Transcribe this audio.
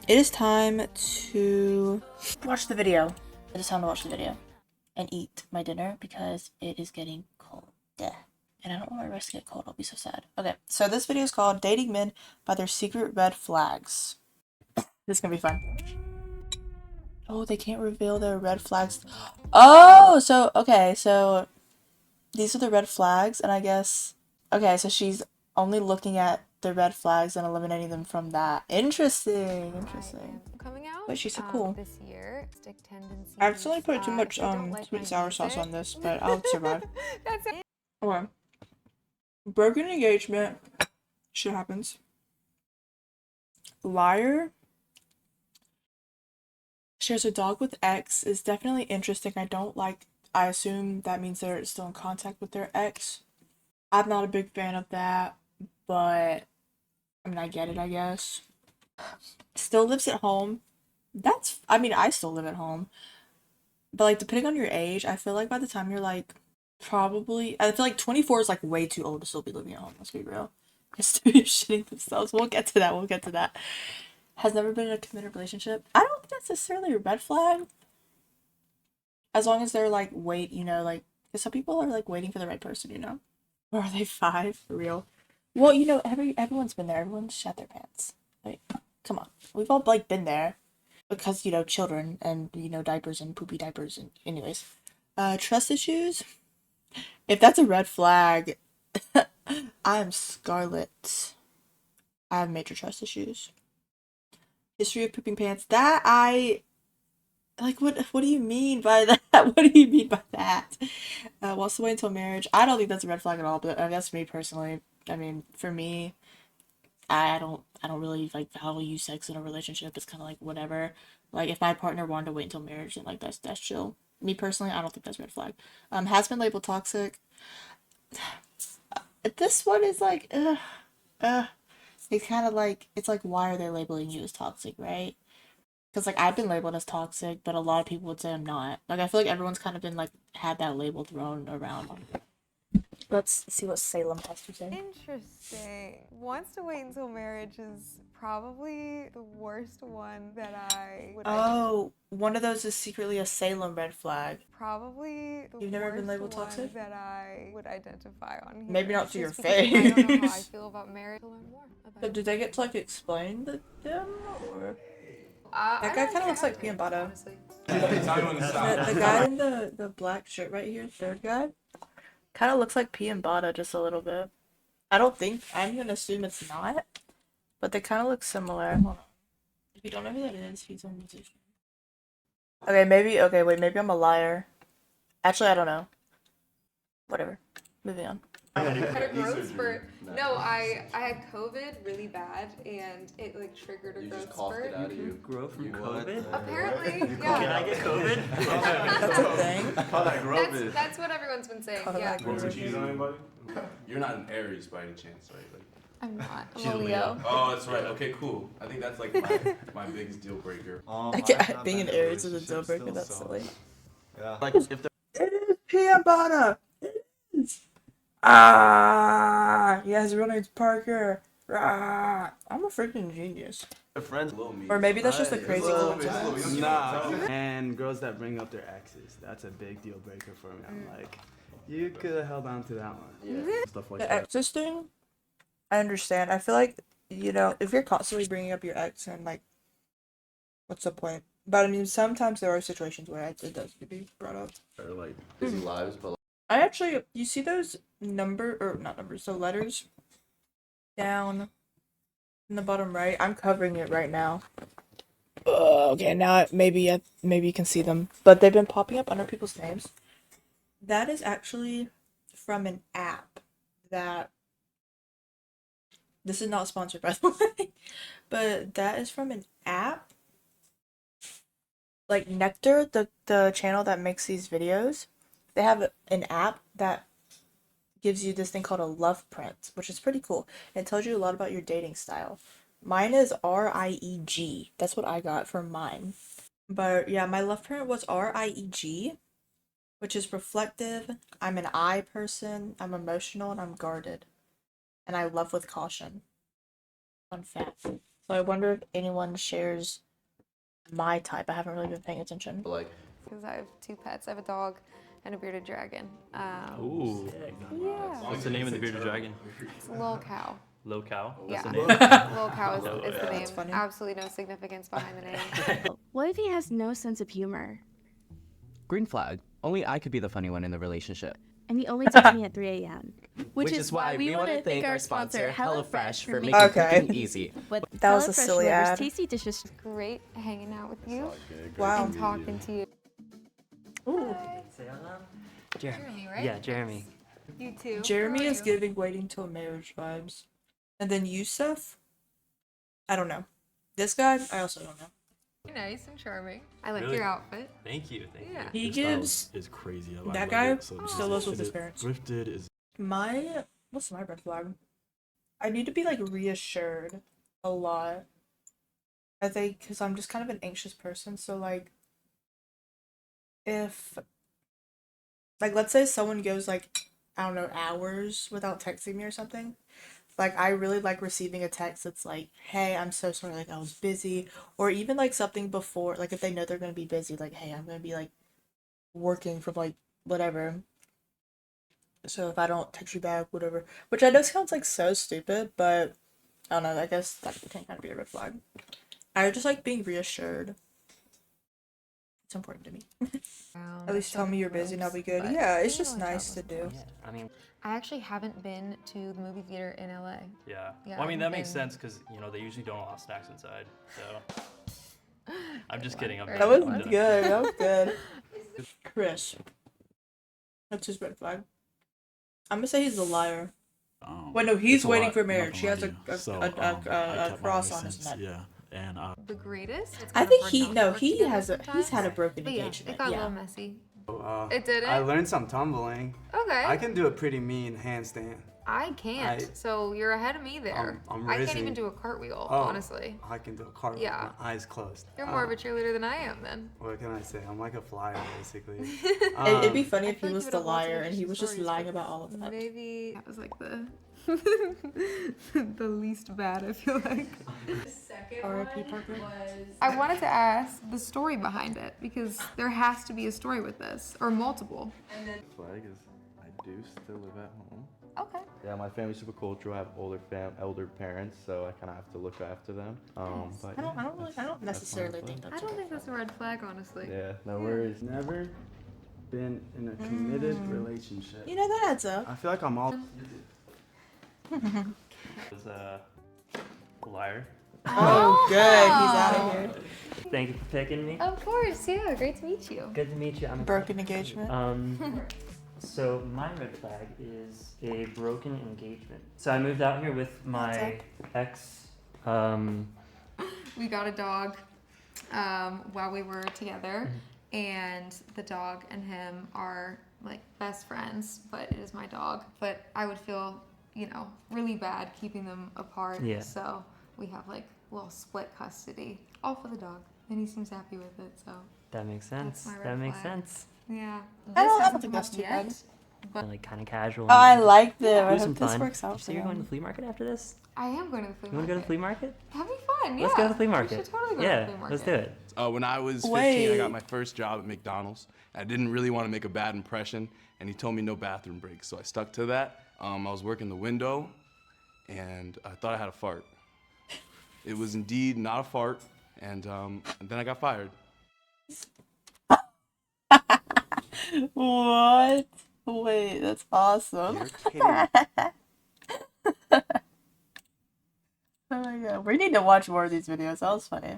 It is time to watch the video. It is time to watch the video and eat my dinner because it is getting cold. Yeah. And I don't want my rice to get cold. I'll be so sad. Okay, so this video is called Dating Men by Their Secret Red Flags. This is gonna be fun. Oh, they can't reveal their red flags. Oh, so, okay, so these are the red flags, and I guess, okay, so she's only looking at the red flags and eliminating them from that. Interesting, interesting. Coming out But she's so cool. this year. Stick tendencies. I accidentally put too much like sweet and sour sauce on this, but I'll survive. That's it. Okay. Broken engagement. Shit happens. Liar. Shares a dog with ex is definitely interesting. I assume that means they're still in contact with their ex. I'm not a big fan of that, but I mean, I get it, I guess. Still lives at home. I still live at home. But, like, depending on your age, I feel like by the time you're, like, I feel like 24 is, like, way too old to still be living at home, let's be real. Because to be shitting themselves. We'll get to that. Has never been in a committed relationship. I don't think that's necessarily a red flag. As long as they're, like, because some people are, like, waiting for the right person, you know? Or are they 5? For real? Well, everyone's been there. Everyone's shat their pants. Like, come on. We've all, like, been there. Because, children and, diapers and poopy diapers and anyways. Trust issues. If that's a red flag, I am Scarlet. I have major trust issues. History of pooping pants. What do you mean by that? What do you mean by that? Wants to wait until marriage. I don't think that's a red flag at all, but that's me personally. I mean, for me, I don't really like value sex in a relationship. It's kind of like whatever. Like if my partner wanted to wait until marriage, then like that's chill. Me personally, I don't think that's a red flag. Has been labeled toxic. This one is like, it's kind of like it's like why are they labeling you as toxic, right? Because like I've been labeled as toxic, but a lot of people would say I'm not. Like I feel like everyone's kind of been like had that label thrown around. Let's see what Salem has to say. Interesting. Wants to wait until marriage is probably the worst one that I would. Oh, one of those is secretly a Salem red flag. Probably the You've never been worst labeled one toxic? that I would identify on here. Maybe not to your Just because I don't know how I face. feel about marriage. To learn more about So did they get to like explain them or? that That guy kind of looks like Piambata. The guy in the black shirt right here, third guy, kind of looks like Piambata just a little bit. I'm gonna assume it's not, but they kind of look similar. Hold on. If you don't know who that is, he's a musician. Okay, wait, maybe I'm a liar. Actually, I don't know. Whatever. Moving on. I had a growth spurt. No, I had COVID really bad, and it like triggered a growth spurt. You grow from COVID? Apparently, Can yeah. I get COVID? That's a thing. That's what everyone's been saying. Yeah. You know anybody? You're not an Aries by any chance, right? Like, I'm not. she's I'm a Leo. Oh, that's right. Okay, cool. I think that's like my biggest deal breaker. Being an Aries is a deal breaker. That's silly. Yeah. Like if they're It is Piambata. It is. Ah, yeah, his real name's Parker. Ah, I'm a freaking genius. friends, Or maybe that's just a crazy coincidence. nah. And girls that bring up their exes, that's a big deal breaker for me. I'm like, you could have held on to that one. Yeah. Stuff like The that. exes thing, I understand. I feel like, if you're constantly bringing up your ex and like, what's the point? But I mean, sometimes there are situations where it does need to be brought up. Or like busy lives, but You see those the letters down in the bottom right? I'm covering it right now. Okay, now maybe you can see them, but they've been popping up under people's names. That is actually from an app that. This is not sponsored, by the way, but that is from an app. Like Nectar, the channel that makes these videos, they have an app that gives you this thing called a love print, which is pretty cool. It tells you a lot about your dating style. Mine is RIEG. That's what I got for mine. But yeah, my love print was RIEG, which is reflective. I'm an I person. I'm emotional and I'm guarded. And I love with caution. Fun fact. So I wonder if anyone shares my type. I haven't really been paying attention. But like, Because I have 2 pets. I have a dog and a bearded dragon. Ooh. Yeah. What's the name of the bearded dragon? It's a little cow. Low cow. That's Yeah. the name. Little cow is the Yeah. name. funny. Absolutely no significance behind the name. What if he has no sense of humor? Green flag. Only I could be the funny one in the relationship. And he only texts me at 3 a.m. Which is why we want to thank our sponsor, HelloFresh, for making Okay. cooking easy. With That was a HelloFresh silly delivers ad. tasty dishes. Great hanging out with you Wow. and talking to you. Ooh. Say hello. Jeremy, right? Yeah, Jeremy. You too. Jeremy is giving waiting till marriage vibes. And then Yusuf? I don't know. This guy? I also don't know. Nice and charming. I like Really? your outfit. Thank you. Thank Yeah. He His style gives is crazy. that guy still lives with his parents. Thrifted is what's my red flag? I need to be like reassured a lot. I think because I'm just kind of an anxious person. So like, if like let's say someone goes like I don't know hours without texting me or something, like I really like receiving a text that's like, "Hey, I'm so sorry, like I was busy," or even like something before, like if they know they're gonna be busy, like, "Hey, I'm gonna be like working from like whatever." So if I don't text you back, whatever, which I know sounds like so stupid, but I don't know. I guess that can kind of be a red flag. I just like being reassured. It's important to me. At least tell me you're busy and I'll be good. Yeah, it's just nice to do. Yeah, I mean, I actually haven't been to the movie theater in LA. Yeah. Yeah, Well, I mean, I've that makes been- sense because, you know, they usually don't allow snacks inside. So I'm just kidding. I'm That That joking, was I'm joking. good. That was good. Chris. That's his red flag. I'm gonna say he's a liar. Wait, no, he's it's a waiting lot, for I'm not marriage. He gonna has lie a to you. So, a I kept my cross on his license, neck. Yeah, and The greatest? It's I kind of think hard he not to no work he together has a he's had a sometimes. broken But yeah, engagement. it got a Yeah. little messy. It didn't? I learned some tumbling. Okay. I can do a pretty mean handstand. I can't. I- So you're ahead of me there. I'm I can't raising- even do a cartwheel, Oh, honestly. I can do a cartwheel Yeah. with my eyes closed. You're more of a cheerleader than I am then. What can I say? I'm like a flyer, basically. It'd be Um, funny I if feel he like was you would the have lots of liar and he interesting was just stories, lying but about all of that. Maybe that was like the least bad, I feel like. R.I.P. Parker. I wanted to ask the story behind it because there has to be a story with this or multiple. flag is I do still live at home. Okay. Yeah, my family's super cultural. I have elder parents, so I kind of have to look after them. But I don't necessarily think that's. I don't think that's a red flag, honestly. yeah, no worries. Never been in a committed relationship. You know that adds up. I feel like I'm all. Was a liar. Oh, good. He's out of here. thank you for picking me. Of course, yeah. Great to meet you. Good to meet you. I'm Broken engagement. So my red flag is a broken engagement. So I moved out here with my ex. We got a dog while we were together, and the dog and him are like best friends, but it is my dog. But I would feel, really bad keeping them apart. Yeah. So we have like a little split custody, all for the dog, and he seems happy with it. So That makes sense. my red That makes flag. sense. yeah. I don't hasn't think come that's up too yet, bad. but Like kind of casual. Oh, I like them. I Do some hope this fun. works out You for say you're going to them. the flea market after this? I am going to the flea You want to go to the market. flea market? That'd be fun. Yeah. Let's go to the flea We market. should totally go yeah, to the flea market. let's do it. When I was 15, I Wait. got my first job at McDonald's. I didn't really want to make a bad impression, and he told me no bathroom breaks, so I stuck to that. I was working the window, and I thought I had a fart. It was indeed not a fart, and then I got fired. What? Wait, that's awesome. You're kidding. Oh my god, we need to watch more of these videos. That was funny.